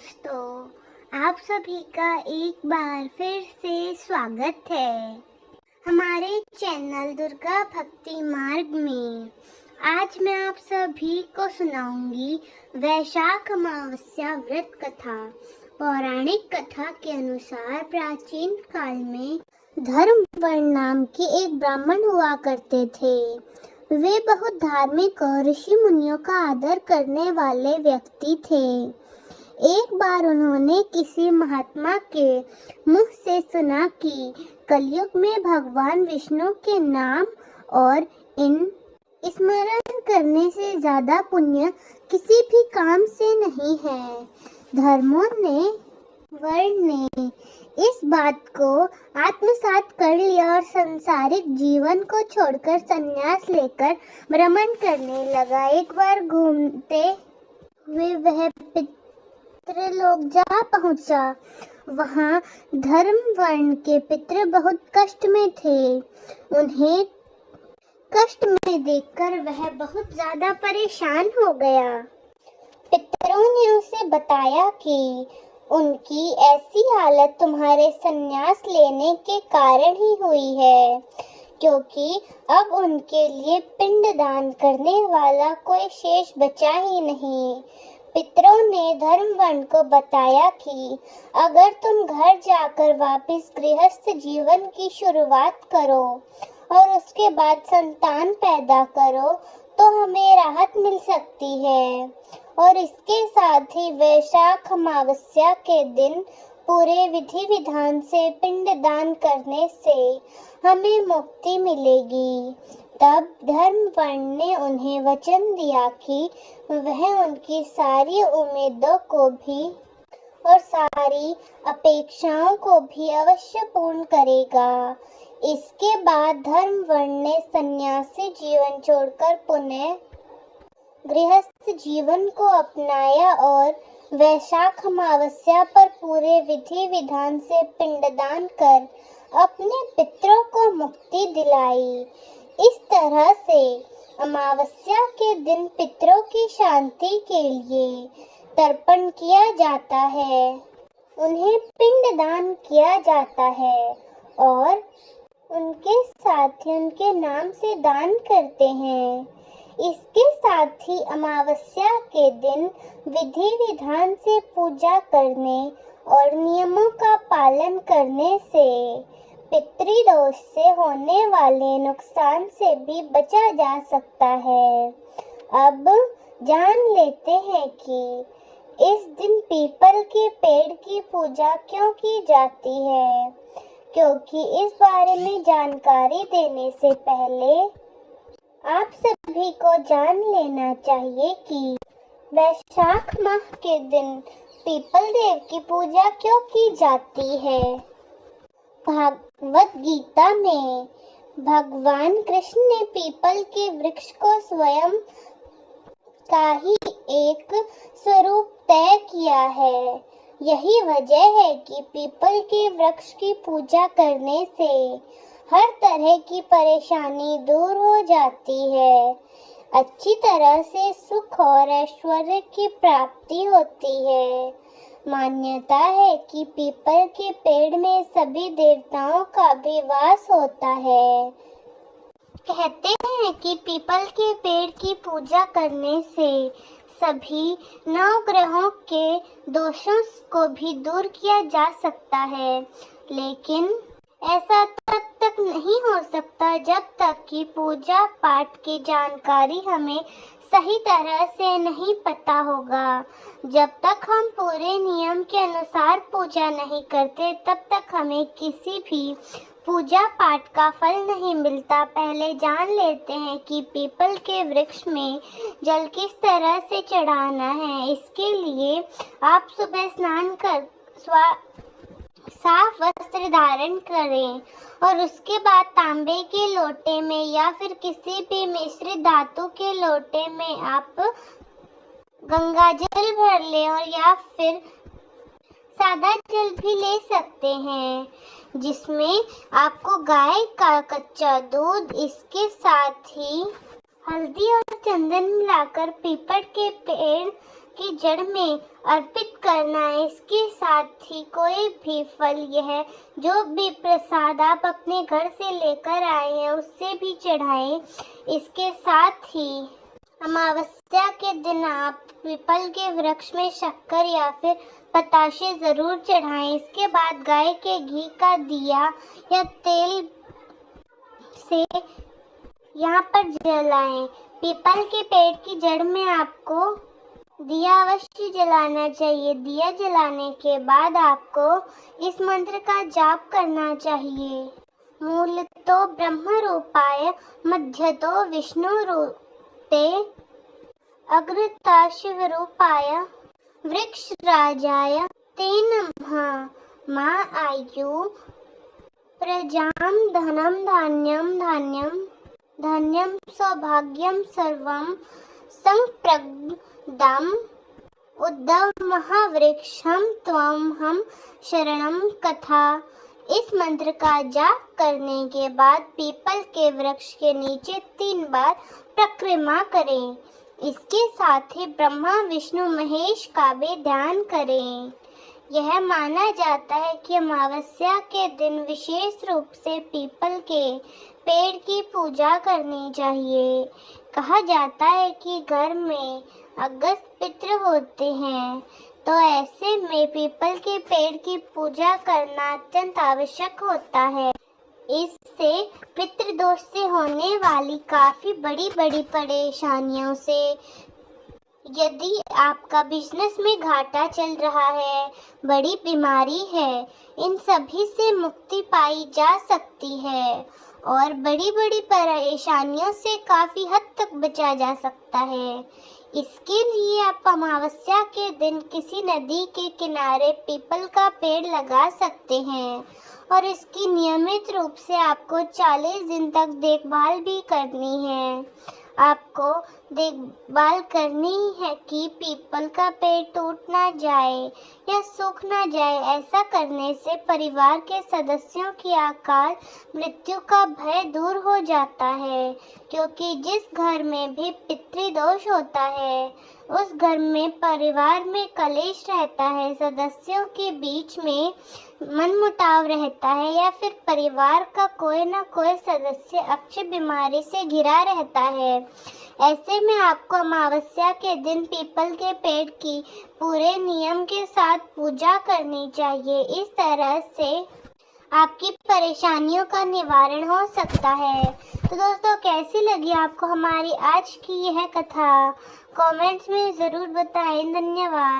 दोस्तों, आप सभी का एक बार फिर से स्वागत है हमारे चैनल दुर्गा भक्ति मार्ग में। आज मैं आप सभी को सुनाऊंगी वैशाख अमावस्या व्रत कथा। पौराणिक कथा के अनुसार प्राचीन काल में धर्मवर्ण नाम के एक ब्राह्मण हुआ करते थे। वे बहुत धार्मिक और ऋषि मुनियों का आदर करने वाले व्यक्ति थे। एक बार उन्होंने किसी महात्मा के मुंह से सुना कि कलयुग में भगवान विष्णु के नाम और इन स्मरण करने से ज्यादा पुण्य किसी भी काम से नहीं है। वर्ण ने इस बात को आत्मसात कर लिया और सांसारिक जीवन को छोड़कर संन्यास लेकर भ्रमण करने लगा। एक बार घूमते हुए वह पितृलोक जा पहुंचा। वहां धर्मवर्ण के पितृ बहुत कष्ट में थे। उन्हें कष्ट में देखकर वह बहुत ज्यादा परेशान हो गया। पितरों ने उसे बताया कि उनकी ऐसी हालत तुम्हारे संन्यास लेने के कारण ही हुई है, क्योंकि अब उनके लिए पिंड दान करने वाला कोई शेष बचा ही नहीं। पितरों ने धर्मवर्ण को बताया कि अगर तुम घर जाकर वापस गृहस्थ जीवन की शुरुआत करो और उसके बाद संतान पैदा करो तो हमें राहत मिल सकती है। और इसके साथ ही वैशाख अमावस्या के दिन पूरे विधि विधान से पिंड दान करने से हमें मुक्ति मिलेगी। तब धर्मवर्ण ने उन्हें वचन दिया कि वह उनकी सारी उम्मीदों को भी और सारी अपेक्षाओं को भी अवश्य पूर्ण करेगा। इसके बाद धर्मवर्ण ने सन्यासी जीवन छोड़कर पुनः गृहस्थ जीवन को अपनाया और वैशाख अमावस्या पर पूरे विधि विधान से पिंडदान कर अपने पितरों को मुक्ति दिलाई। इस तरह से अमावस्या के दिन पितरों की शांति के लिए तर्पण किया जाता है, उन्हें पिंडदान किया जाता है और उनके साथ ही उनके नाम से दान करते हैं। इसके साथ ही अमावस्या के दिन विधि विधान से पूजा करने और नियमों का पालन करने से पितृदोष से होने वाले नुकसान से भी बचा जा सकता है। अब जान लेते हैं कि इस दिन पीपल के पेड़ की पूजा क्यों की जाती है, क्योंकि इस बारे में जानकारी देने से पहले आप सभी को जान लेना चाहिए कि वैशाख माह के दिन पीपल देव की पूजा क्यों की जाती है। भागवत गीता में भगवान कृष्ण ने पीपल के वृक्ष को स्वयं का ही एक स्वरूप तय किया है। यही वजह है कि पीपल के वृक्ष की पूजा करने से हर तरह की परेशानी दूर हो जाती है, अच्छी तरह से सुख और ऐश्वर्य की प्राप्ति होती है। मान्यता है कि पीपल के पेड़ में सभी देवताओं का भी वास होता है। कहते हैं कि पीपल के पेड़ की पूजा करने से सभी 9 ग्रहों के दोषों को भी दूर किया जा सकता है, लेकिन ऐसा तब तक नहीं हो सकता जब तक कि पूजा पाठ की जानकारी हमें सही तरह से नहीं पता होगा। जब तक हम पूरे नियम के अनुसार पूजा नहीं करते तब तक हमें किसी भी पूजा पाठ का फल नहीं मिलता। पहले जान लेते हैं कि पीपल के वृक्ष में जल किस तरह से चढ़ाना है। इसके लिए आप सुबह स्नान कर साफ वस्त्र धारण करें और उसके बाद तांबे के लोटे में या फिर किसी भी मिश्रित धातु के लोटे में आप गंगा जल भर लें और या फिर सादा जल भी ले सकते हैं, जिसमें आपको गाय का कच्चा दूध, इसके साथ ही हल्दी और चंदन मिलाकर पीपल के पेड़ की जड़ में अर्पित करना है। इसके साथ ही कोई भी फल, यह जो भी प्रसाद आप अपने घर से लेकर आए हैं उससे भी चढ़ाएं। इसके साथ ही अमावस्या के दिन आप पीपल के वृक्ष में शक्कर या फिर बताशे जरूर चढ़ाएं। इसके बाद गाय के घी का दिया या तेल से यहाँ पर जलाएं। पीपल के पेड़ की जड़ में आपको दिया अवश्य जलाना चाहिए। दिया जलाने के बाद आपको इस मंत्र का जाप करना चाहिए। मूलतो ब्रह्म रूपाय मध्यतो विष्णु रूपे अग्रता शिव रूपाय वृक्ष राजाय ते नमः। मा आयु प्रजाम धनम धान्यम धान्यम धन्यम सौभाग्यम सर्वम संप्रदम उद्धव महावृक्षम त्वम हम शरणम कथा। इस मंत्र का जाप करने के बाद पीपल के वृक्ष के नीचे 3 बार परिक्रमा करें। इसके साथ ही ब्रह्मा विष्णु महेश का भी ध्यान करें। यह माना जाता है कि अमावस्या के दिन विशेष रूप से पीपल के पेड़ की पूजा करनी चाहिए। कहा जाता है कि घर में अगस्त पितृ होते हैं, तो ऐसे में पीपल के पेड़ की पूजा करना अत्यंत आवश्यक होता है। इससे पितृदोष से होने वाली काफी बड़ी परेशानियों से, यदि आपका बिजनेस में घाटा चल रहा है, बड़ी बीमारी है, इन सभी से मुक्ति पाई जा सकती है और बड़ी परेशानियों से काफी हद तक बचा जा सकता है। इसके लिए आप अमावस्या के दिन किसी नदी के किनारे पीपल का पेड़ लगा सकते हैं और इसकी नियमित रूप से आपको 40 दिन तक देखभाल भी करनी है। आपको देखभाल करनी है कि पीपल का पेड़ टूट ना जाए या सूख ना जाए। ऐसा करने से परिवार के सदस्यों की अकाल मृत्यु का भय दूर हो जाता है, क्योंकि जिस घर में भी पितृदोष होता है उस घर में परिवार में कलेश रहता है, सदस्यों के बीच में मनमुटाव रहता है या फिर परिवार का कोई ना कोई सदस्य अक्षय बीमारी से घिरा रहता है। ऐसे में आपको अमावस्या के दिन पीपल के पेड़ की पूरे नियम के साथ पूजा करनी चाहिए। इस तरह से आपकी परेशानियों का निवारण हो सकता है। तो दोस्तों, कैसी लगी आपको हमारी आज की यह कथा? कमेंट्स में ज़रूर बताएं। धन्यवाद।